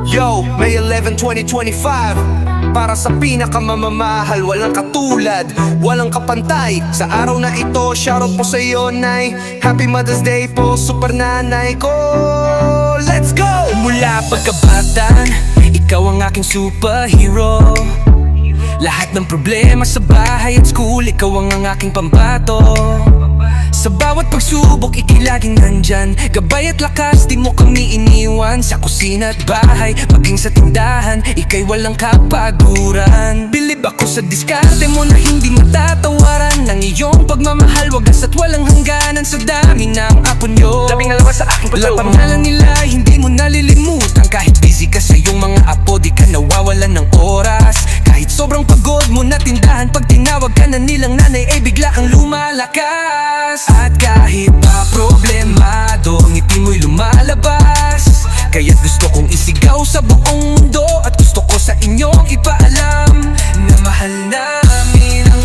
Yo, May 11, 2025. Para sa pinakamamamahal, walang katulad, walang kapantay. Sa araw na ito, shoutout po sa iyo, Nay. Happy Mother's Day po, super nanay ko. Let's go! Mula pagkabata, ikaw ang aking superhero. Lahat ng problema sa bahay at school, ikaw ang aking pambato. Sa bawat pagsubok, ika'y laging nandyan. Gabay at lakas, di mo kami iniwan. Sa kusina at bahay, maging sa tindahan, ika'y walang kapaguran. Bilib ako sa diskarte mo na hindi matatawaran. Ng iyong pagmamahal, wagas at walang hangganan. Sa dami ng apo nyo, Labing alawa sa aking pagkaw. pangalan nila, hindi mo nalilimutan. Kahit busy ka sa iyong mga apo, di ka nawawalan ng oras. Kahit sobrang pagod mo na tindahan, pag tinawag ka na nilang nanay, ay bigla kang lumalakas. At kahit pa problemado, ngiti mo'y lumalabas. Kaya't gusto kong isigaw sa buong mundo, at gusto ko sa inyong ipaalam na mahal namin ang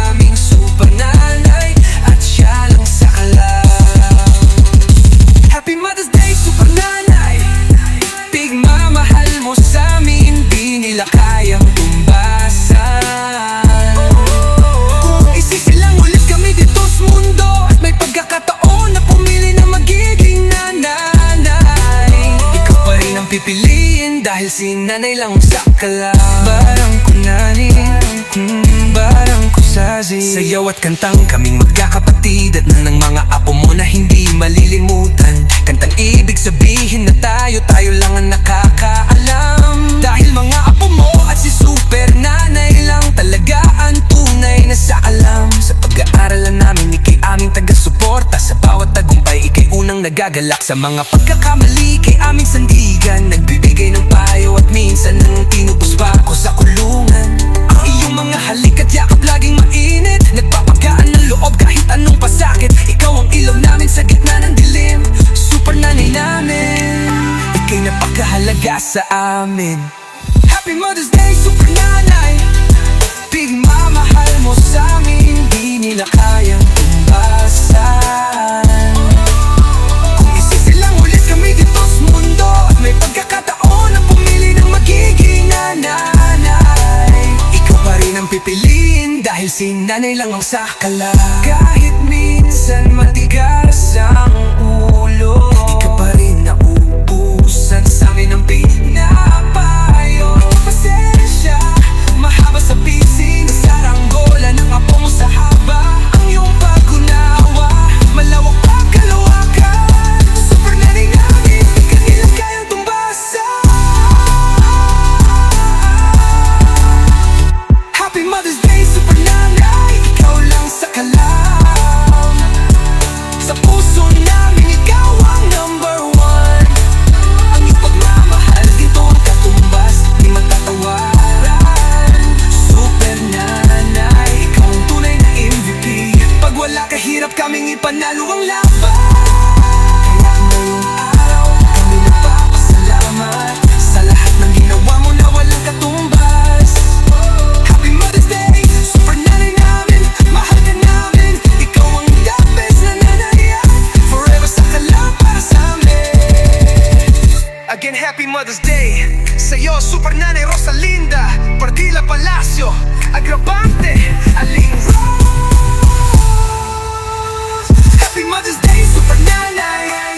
aming super nanay, at siya lang sa kalam. Happy Mother's Day, super nanay. Pigmamahal mo sa amin, di nila kayang tumbasan. Kung isisilang ulit kami dito sa mundo, at may pagkakataon na pumili na magiging nanay, ikaw pa rin ang pipiliin, dahil si nanay lang ang sakala. Barang ko nani, barang ko sazi. Sayaw at kantang kaming magkakapatid, at ng mga apo mo na hindi malilimutan. Kantang ibig sabihin na tayo lang ang nakakaalam. Dahil mga apo mo at si super nanay lang talaga ang tunay na sakalam. Sa pag-aaralan namin, ika'y aming taga-suporta. Sa bawat tagumpay, ika'y unang nagagalak. Sa mga pagkakamali, kay aming sandigan, nagbibigay ng payo at minsan nang tinubos pa ako sa kulungan. Ang iyong mga halik at yakap laging mainit, nagpapagaan ng loob kahit anong pasakit. Ikaw ang ilaw namin sa gitna ng dilim, super nanay namin, ika'y napakahalaga sa amin. Happy Mother's Day, super nanay. Pigmamahal mo sa amin, hindi nila kayang tumbasan. Kung isisilang ulit kami dito sa mundo, at may pagkakataon na pumili ng magiging nanay, ikaw pa rin ang pipiliin, dahil si nanay lang ang sakala. Kahit minsan matigas ang ulo, di ka pa rin nauubusan sa amin ang pinapayo. Pasensya, mahaba sa pising, saranggola ng apo mo sa haba. Ang iyong pag-unawa, malawak pagkalawakan. Super nanay namin, di ka nila kayang tumbasan. Happy Mother's Day, super nanay, ikaw lang sa kalam. Sa puso namin, ikaw ang number one. Ang iyong pagmamahal, dito ang katumbas, di matatawaran. Super nanay, ikaw ang tunay na MVP. Pag wala ka, hirap kaming ipanalo ang laban. Kaya ngayong araw, kami nagpapasalamat sa lahat ng ginawa mo na walang katumbas. Happy Mother's Day, super nanay namin, mahal ka namin. Ikaw ang the best na nanay, forever sa kalam para sa amin. Again, Happy Mother's Day sa'yo, super nanay Rosalinda Partila Palacio, Agravante, Aling Rose. Happy Mother's Day, super nanay.